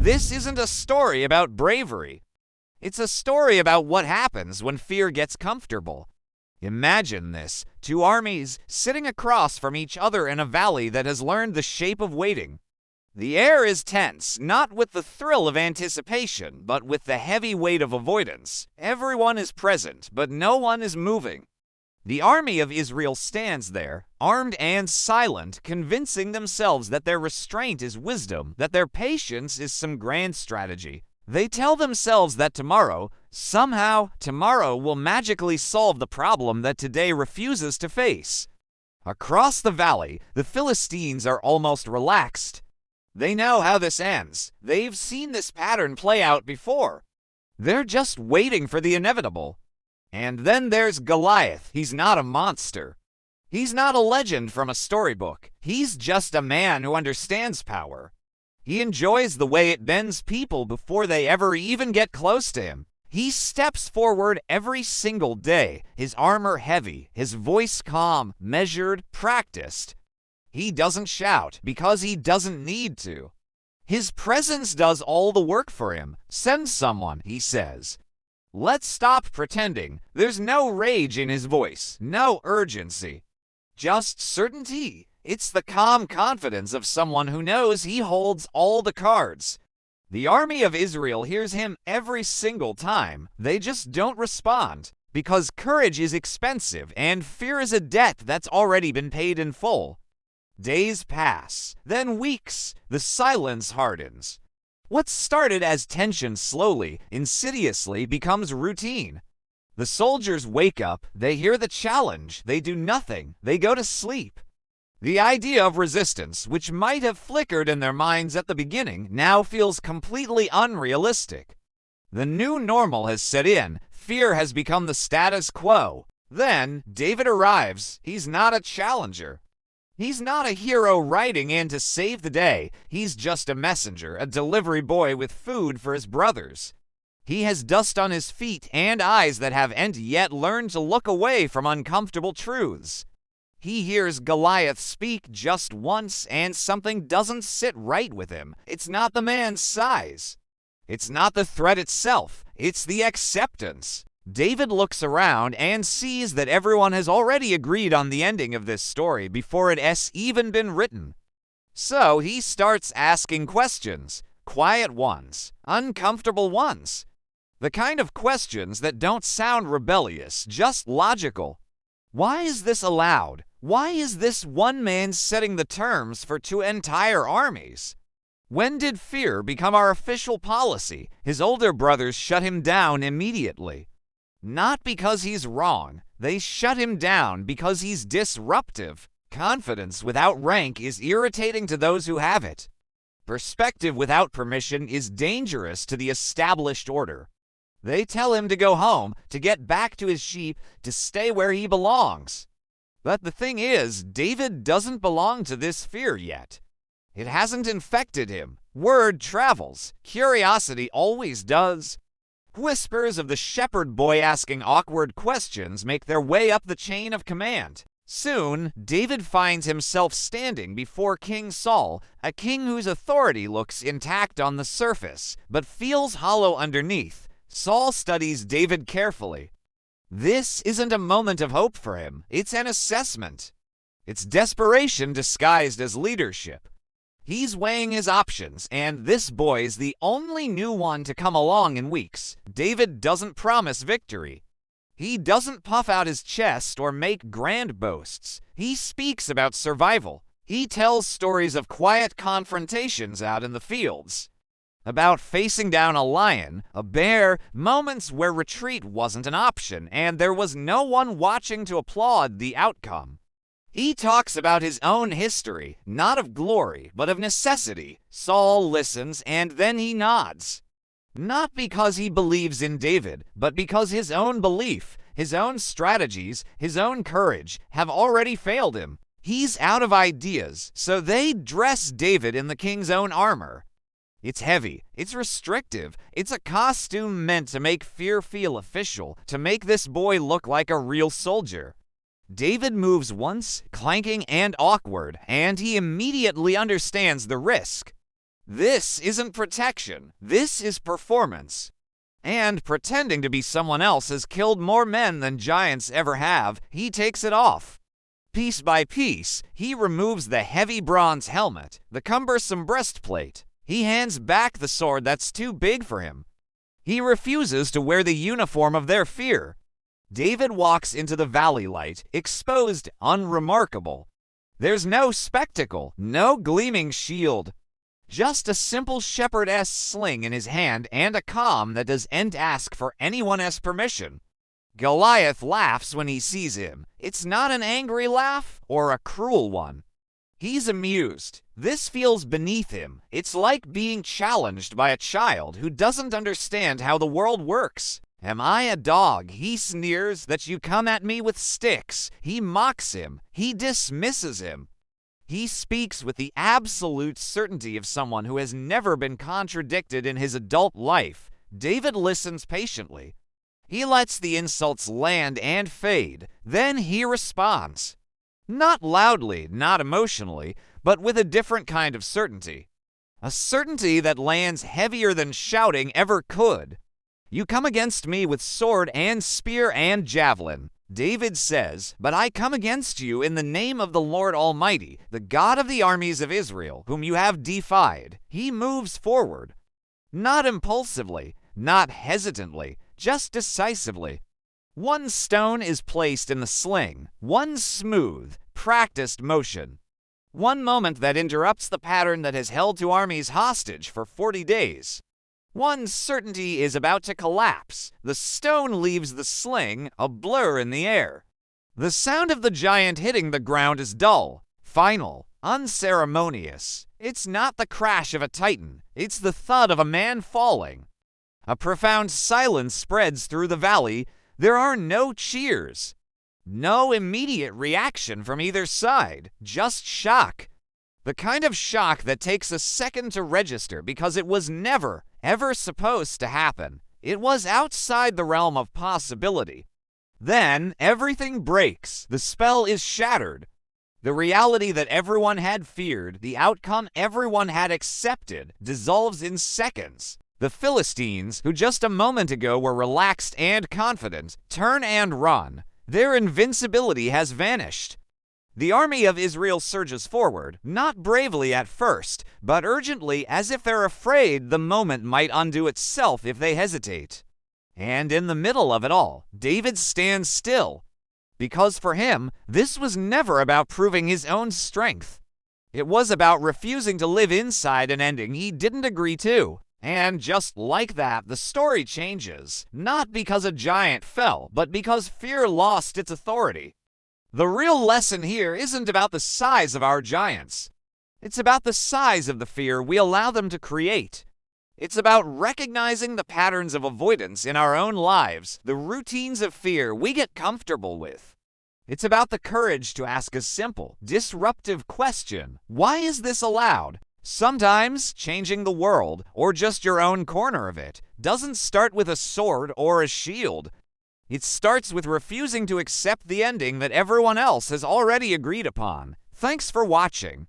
This isn't a story about bravery. It's a story about what happens when fear gets comfortable. Imagine this: two armies sitting across from each other in a valley that has learned the shape of waiting. The air is tense, not with the thrill of anticipation, but with the heavy weight of avoidance. Everyone is present, but no one is moving. The army of Israel stands there, armed and silent, convincing themselves that their restraint is wisdom, that their patience is some grand strategy. They tell themselves that somehow tomorrow will magically solve the problem that today refuses to face. Across the valley, the Philistines are almost relaxed. They know how this ends. They've seen this pattern play out before. They're just waiting for the inevitable. And then there's Goliath. He's not a monster. He's not a legend from a storybook. He's just a man who understands power. He enjoys the way it bends people before they ever even get close to him. He steps forward every single day, his armor heavy, his voice calm, measured, practiced. He doesn't shout because he doesn't need to. His presence does all the work for him. Send someone, he says. Let's stop pretending. There's no rage in his voice, no urgency. Just certainty. It's the calm confidence of someone who knows he holds all the cards. The army of Israel hears him every single time. They just don't respond, because courage is expensive and fear is a debt that's already been paid in full. Days pass, then weeks. The silence hardens. What started as tension slowly, insidiously becomes routine. The soldiers wake up, they hear the challenge, they do nothing, they go to sleep. The idea of resistance, which might have flickered in their minds at the beginning, now feels completely unrealistic. The new normal has set in, fear has become the status quo. Then, David arrives. He's not a challenger. He's not a hero riding in to save the day. He's just a messenger, a delivery boy with food for his brothers. He has dust on his feet and eyes that haven't yet learned to look away from uncomfortable truths. He hears Goliath speak just once and something doesn't sit right with him. It's not the man's size. It's not the threat itself. It's the acceptance. David looks around and sees that everyone has already agreed on the ending of this story before it has even been written. So he starts asking questions, quiet ones, uncomfortable ones. The kind of questions that don't sound rebellious, just logical. Why is this allowed? Why is this one man setting the terms for two entire armies? When did fear become our official policy? His older brothers shut him down immediately. Not because he's wrong. They shut him down because he's disruptive. Confidence without rank is irritating to those who have it. Perspective without permission is dangerous to the established order. They tell him to go home, to get back to his sheep, to stay where he belongs. But the thing is, David doesn't belong to this fear yet. It hasn't infected him. Word travels. Curiosity always does. Whispers of the shepherd boy asking awkward questions make their way up the chain of command. Soon, David finds himself standing before King Saul, a king whose authority looks intact on the surface, but feels hollow underneath. Saul studies David carefully. This isn't a moment of hope for him. It's an assessment. It's desperation disguised as leadership. He's weighing his options, and this boy's the only new one to come along in weeks. David doesn't promise victory. He doesn't puff out his chest or make grand boasts. He speaks about survival. He tells stories of quiet confrontations out in the fields. About facing down a lion, a bear, moments where retreat wasn't an option, and there was no one watching to applaud the outcome. He talks about his own history, not of glory, but of necessity. Saul listens, and then he nods. Not because he believes in David, but because his own belief, his own strategies, his own courage have already failed him. He's out of ideas, so they dress David in the king's own armor. It's heavy, it's restrictive, it's a costume meant to make fear feel official, to make this boy look like a real soldier. David moves once, clanking and awkward, and he immediately understands the risk. This isn't protection, this is performance. And pretending to be someone else has killed more men than giants ever have, he takes it off. Piece by piece, he removes the heavy bronze helmet, the cumbersome breastplate. He hands back the sword that's too big for him. He refuses to wear the uniform of their fear. David walks into the valley light, exposed, unremarkable. There's no spectacle, no gleaming shield. Just a simple shepherdess sling in his hand and a calm that doesn't ask for anyone's permission. Goliath laughs when he sees him. It's not an angry laugh or a cruel one. He's amused. This feels beneath him. It's like being challenged by a child who doesn't understand how the world works. Am I a dog? He sneers, that you come at me with sticks. He mocks him. He dismisses him. He speaks with the absolute certainty of someone who has never been contradicted in his adult life. David listens patiently. He lets the insults land and fade. Then he responds. Not loudly, not emotionally, but with a different kind of certainty. A certainty that lands heavier than shouting ever could. You come against me with sword and spear and javelin. David says, but I come against you in the name of the Lord Almighty, the God of the armies of Israel, whom you have defied. He moves forward. Not impulsively, not hesitantly, just decisively. One stone is placed in the sling, one smooth, practiced motion. One moment that interrupts the pattern that has held two armies hostage for 40 days. One certainty is about to collapse. The stone leaves the sling, a blur in the air. The sound of the giant hitting the ground is dull, final, unceremonious. It's not the crash of a titan. It's the thud of a man falling. A profound silence spreads through the valley. There are no cheers. No immediate reaction from either side. Just shock. The kind of shock that takes a second to register because it was never, ever supposed to happen. It was outside the realm of possibility. Then everything breaks. The spell is shattered. The reality that everyone had feared, the outcome everyone had accepted, dissolves in seconds. The Philistines, who just a moment ago were relaxed and confident, turn and run. Their invincibility has vanished. The army of Israel surges forward, not bravely at first, but urgently as if they're afraid the moment might undo itself if they hesitate. And in the middle of it all, David stands still. Because for him, this was never about proving his own strength. It was about refusing to live inside an ending he didn't agree to. And just like that, the story changes, not because a giant fell, but because fear lost its authority. The real lesson here isn't about the size of our giants. It's about the size of the fear we allow them to create. It's about recognizing the patterns of avoidance in our own lives, the routines of fear we get comfortable with. It's about the courage to ask a simple, disruptive question. Why is this allowed? Sometimes changing the world, or just your own corner of it, doesn't start with a sword or a shield. It starts with refusing to accept the ending that everyone else has already agreed upon. Thanks for watching.